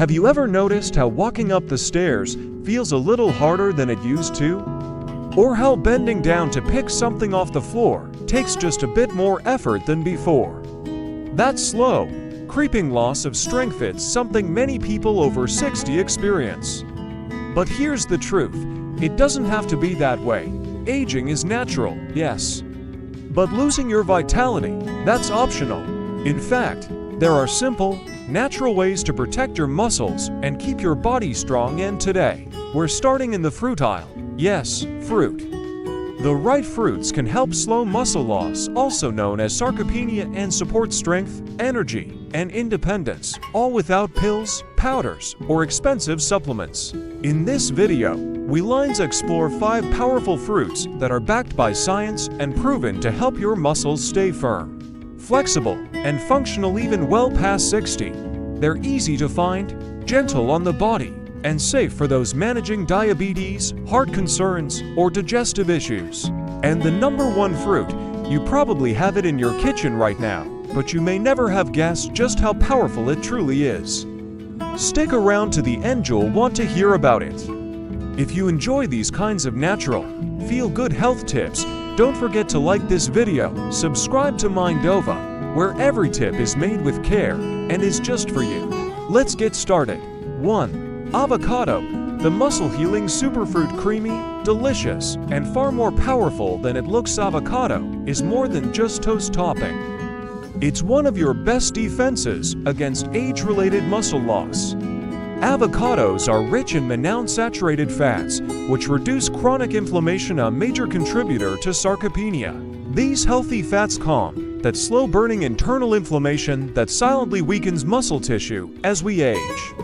Have you ever noticed how walking up the stairs feels a little harder than it used to? Or how bending down to pick something off the floor takes just a bit more effort than before? That slow, creeping loss of strength is something many people over 60 experience. But here's the truth, it doesn't have to be that way. Aging is natural, yes. But losing your vitality, that's optional. In fact, there are simple, natural ways to protect your muscles and keep your body strong, and today, we're starting in the fruit aisle. Yes, fruit. The right fruits can help slow muscle loss, also known as sarcopenia, and support strength, energy, and independence, all without pills, powders, or expensive supplements. In this video, we'll explore 5 powerful fruits that are backed by science and proven to help your muscles stay firm, flexible, and functional even well past 60. They're easy to find, gentle on the body, and safe for those managing diabetes, heart concerns, or digestive issues. And the #1 fruit, you probably have it in your kitchen right now, but you may never have guessed just how powerful it truly is. Stick around to the end, you'll want to hear about it. If you enjoy these kinds of natural, feel-good health tips, don't forget to like this video, subscribe to MINDOVA, where every tip is made with care and is just for you. Let's get started. 1. Avocado, the muscle-healing superfruit. Creamy, delicious, and far more powerful than it looks. Avocado is more than just toast topping. It's one of your best defenses against age-related muscle loss. Avocados are rich in monounsaturated fats, which reduce chronic inflammation, a major contributor to sarcopenia. These healthy fats calm that slow-burning internal inflammation that silently weakens muscle tissue as we age.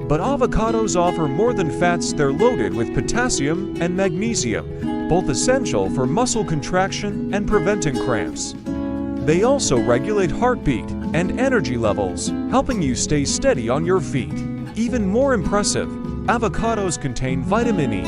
But avocados offer more than fats. They're loaded with potassium and magnesium, both essential for muscle contraction and preventing cramps. They also regulate heartbeat and energy levels, helping you stay steady on your feet. Even more impressive, avocados contain vitamin E,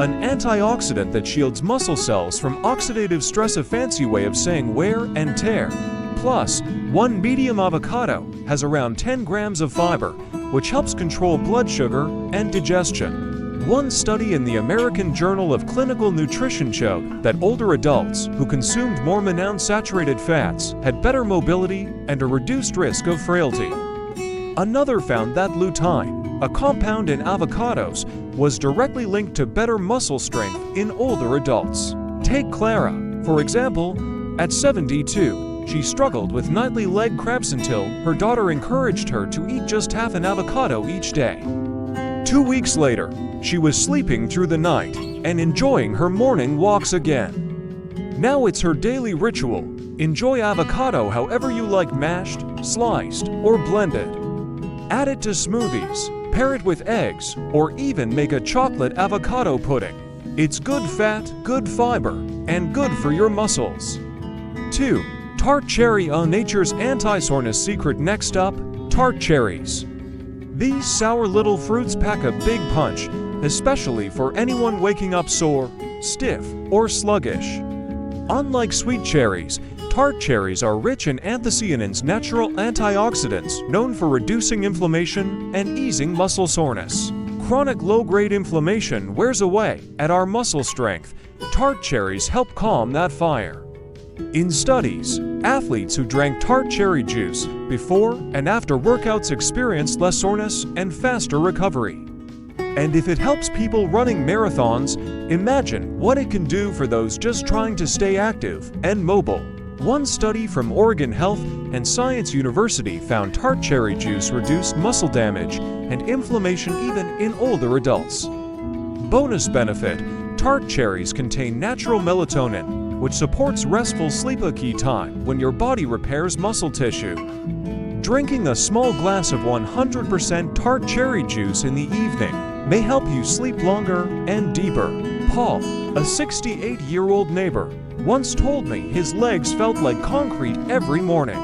an antioxidant that shields muscle cells from oxidative stress, a fancy way of saying wear and tear. Plus, one medium avocado has around 10 grams of fiber, which helps control blood sugar and digestion. One study in the American Journal of Clinical Nutrition showed that older adults who consumed more monounsaturated fats had better mobility and a reduced risk of frailty. Another found that lutein, a compound in avocados, was directly linked to better muscle strength in older adults. Take Clara, for example. At 72, she struggled with nightly leg cramps until her daughter encouraged her to eat just half an avocado each day. 2 weeks later, she was sleeping through the night and enjoying her morning walks again. Now it's her daily ritual. Enjoy avocado however you like, mashed, sliced, or blended. Add it to smoothies, pair it with eggs, or even make a chocolate avocado pudding. It's good fat, good fiber, and good for your muscles. 2. Tart cherry, nature's anti-soreness secret. Next up, tart cherries. These sour little fruits pack a big punch, especially for anyone waking up sore, stiff, or sluggish. Unlike sweet cherries, tart cherries are rich in anthocyanins, natural antioxidants known for reducing inflammation and easing muscle soreness. Chronic low-grade inflammation wears away at our muscle strength. Tart cherries help calm that fire. In studies, athletes who drank tart cherry juice before and after workouts experienced less soreness and faster recovery. And if it helps people running marathons, imagine what it can do for those just trying to stay active and mobile. One study from Oregon Health and Science University found tart cherry juice reduced muscle damage and inflammation even in older adults. Bonus benefit: tart cherries contain natural melatonin, which supports restful sleep, a key time when your body repairs muscle tissue. Drinking a small glass of 100% tart cherry juice in the evening may help you sleep longer and deeper. Paul, a 68-year-old neighbor, once told me his legs felt like concrete every morning.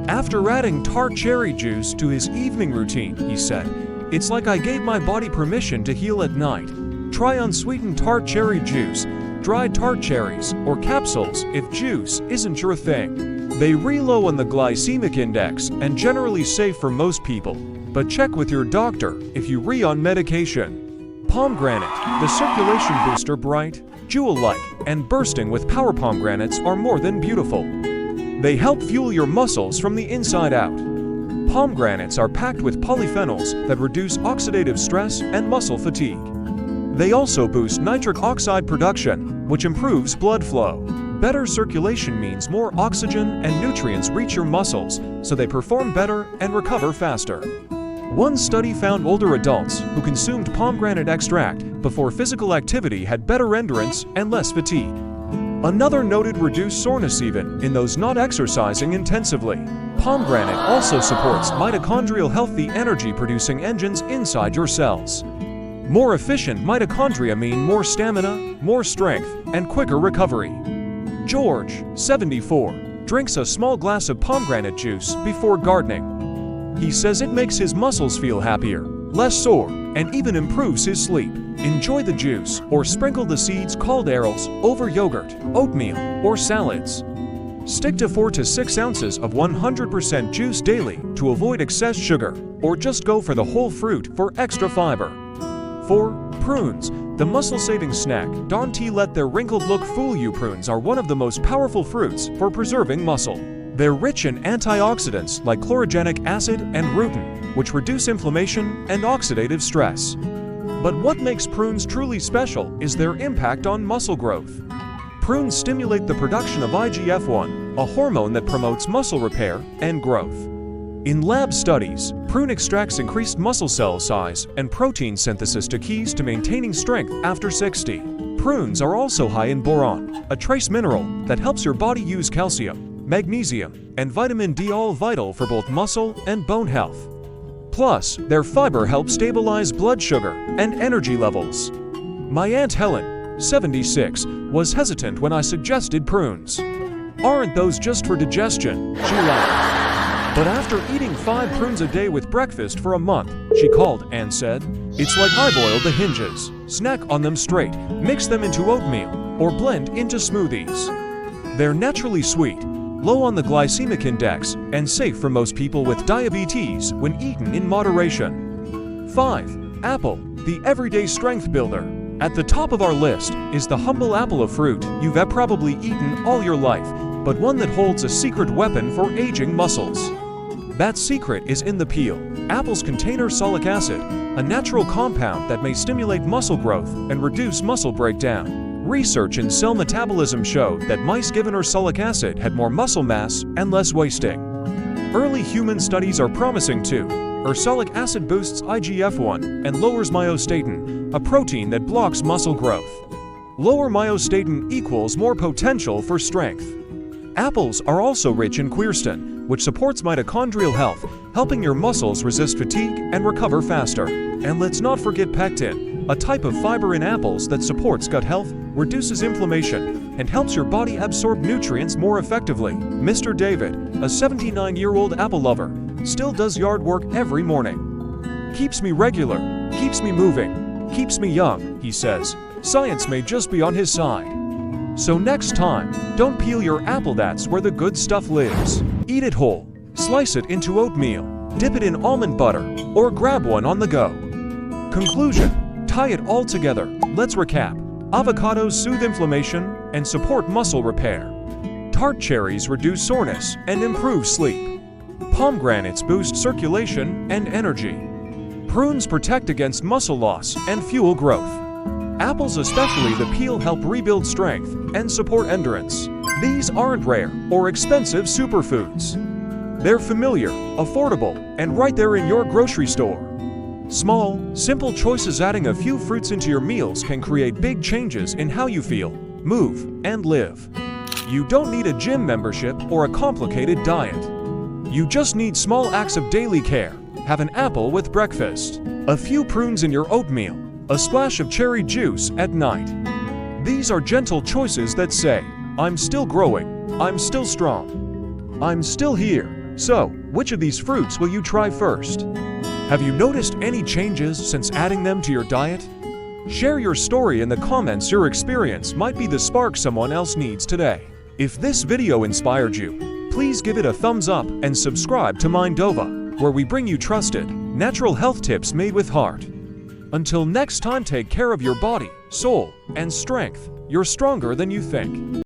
After adding tart cherry juice to his evening routine, he said, "It's like I gave my body permission to heal at night." Try unsweetened tart cherry juice, dried tart cherries, or capsules if juice isn't your thing. They rely low on the glycemic index and generally safe for most people. but check with your doctor if you're on medication. Pomegranate, the circulation booster, bright, jewel-like, and bursting with power. Pomegranates are more than beautiful. They help fuel your muscles from the inside out. Pomegranates are packed with polyphenols that reduce oxidative stress and muscle fatigue. They also boost nitric oxide production, which improves blood flow. Better circulation means more oxygen and nutrients reach your muscles, so they perform better and recover faster. One study found older adults who consumed pomegranate extract before physical activity had better endurance and less fatigue. Another noted reduced soreness even in those not exercising intensively. Pomegranate also supports mitochondrial health, the energy-producing engines inside your cells. More efficient mitochondria mean more stamina, more strength, and quicker recovery. George, 74, drinks a small glass of pomegranate juice before gardening. He says it makes his muscles feel happier, less sore, and even improves his sleep. Enjoy the juice or sprinkle the seeds called arils over yogurt, oatmeal, or salads. Stick to 4 to 6 ounces of 100% juice daily to avoid excess sugar, or just go for the whole fruit for extra fiber. 4. Prunes, the muscle-saving snack. Don't let their wrinkled look fool you. Prunes are one of the most powerful fruits for preserving muscle. They're rich in antioxidants like chlorogenic acid and rutin, which reduce inflammation and oxidative stress. But what makes prunes truly special is their impact on muscle growth. Prunes stimulate the production of IGF-1, a hormone that promotes muscle repair and growth. In lab studies, prune extracts increased muscle cell size and protein synthesis, to keys to maintaining strength after 60. Prunes are also high in boron, a trace mineral that helps your body use calcium, magnesium, and vitamin D, all vital for both muscle and bone health. Plus, their fiber helps stabilize blood sugar and energy levels. My Aunt Helen, 76, was hesitant when I suggested prunes. "Aren't those just for digestion?" she laughed. But after eating 5 prunes a day with breakfast for a month, she called and said, "It's like I boiled the hinges. Snack on them straight, mix them into oatmeal, or blend into smoothies. They're naturally sweet, low on the glycemic index, and safe for most people with diabetes when eaten in moderation." 5. Apple, the everyday strength builder. At the top of our list is the humble apple, of fruit you've probably eaten all your life, but one that holds a secret weapon for aging muscles. That secret is in the peel. Apples contain ursolic acid, a natural compound that may stimulate muscle growth and reduce muscle breakdown. Research in cell metabolism showed that mice given ursolic acid had more muscle mass and less wasting. Early human studies are promising too. Ursolic acid boosts IGF-1 and lowers myostatin, a protein that blocks muscle growth. Lower myostatin equals more potential for strength. Apples are also rich in quercetin, which supports mitochondrial health, helping your muscles resist fatigue and recover faster. And let's not forget pectin, a type of fiber in apples that supports gut health, reduces inflammation, and helps your body absorb nutrients more effectively. Mr. David, a 79-year-old apple lover, still does yard work every morning. "Keeps me regular, keeps me moving, keeps me young," he says. Science may just be on his side. So next time, don't peel your apple, that's where the good stuff lives. Eat it whole, slice it into oatmeal, dip it in almond butter, or grab one on the go. Conclusion: tie it all together, let's recap. Avocados soothe inflammation and support muscle repair. Tart cherries reduce soreness and improve sleep. Pomegranates boost circulation and energy. Prunes protect against muscle loss and fuel growth. Apples, especially the peel, help rebuild strength and support endurance. These aren't rare or expensive superfoods. They're familiar, affordable, and right there in your grocery store. Small, simple choices adding a few fruits into your meals can create big changes in how you feel, move, and live. You don't need a gym membership or a complicated diet. You just need small acts of daily care. Have an apple with breakfast, a few prunes in your oatmeal, a splash of cherry juice at night. These are gentle choices that say, "I'm still growing, I'm still strong, I'm still here." So, which of these fruits will you try first? Have you noticed any changes since adding them to your diet? Share your story in the comments. Your experience might be the spark someone else needs today. If this video inspired you, please give it a thumbs up and subscribe to MINDOVA. where we bring you trusted, natural health tips made with heart. Until next time, take care of your body, soul, and strength. You're stronger than you think.